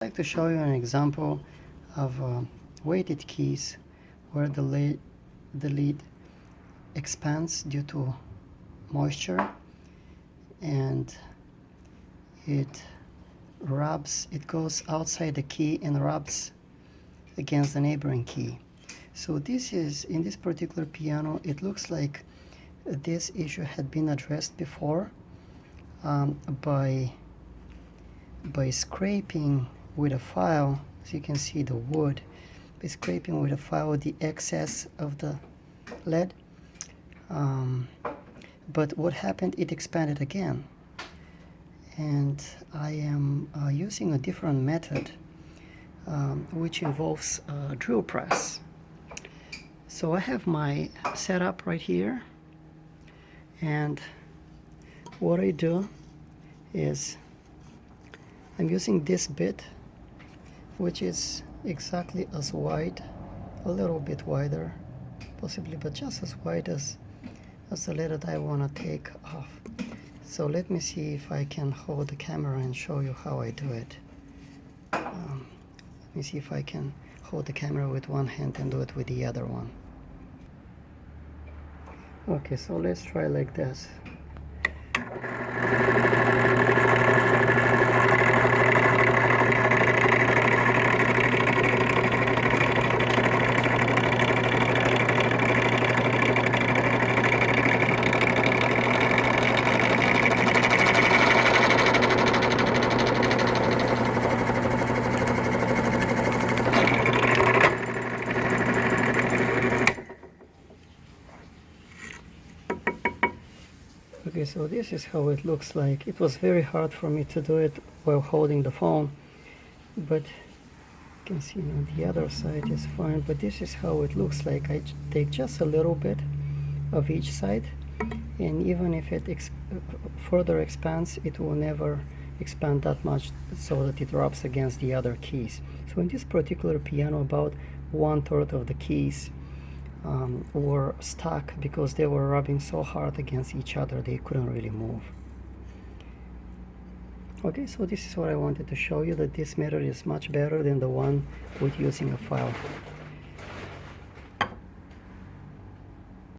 I'd like to show you an example of weighted keys where the lid expands due to moisture, and it goes outside the key and rubs against the neighboring key. So in this particular piano, it looks like this issue had been addressed before by scraping with a file. As you can see, the wood, by scraping with a file the excess of the lead. But what happened, it expanded again, and I am using a different method which involves a drill press. So I have my setup right here, and what I do is I'm using this bit, which is exactly as wide, a little bit wider possibly, but just as wide as the lead that I want to take off. So let me see if I can hold the camera and show you how I do it. Let me see if I can hold the camera with one hand and do it with the other one. Okay, so let's try like this. Okay, so this is how it looks like. It was very hard for me to do it while holding the phone, but you can see on the other side is fine. But this is how it looks like. I take just a little bit of each side, and even if it further expands, it will never expand that much so that it rubs against the other keys. So in this particular piano, about 1/3 of the keys were stuck because they were rubbing so hard against each other they couldn't really move. Okay, so this is what I wanted to show you, that this method is much better than the one with using a file.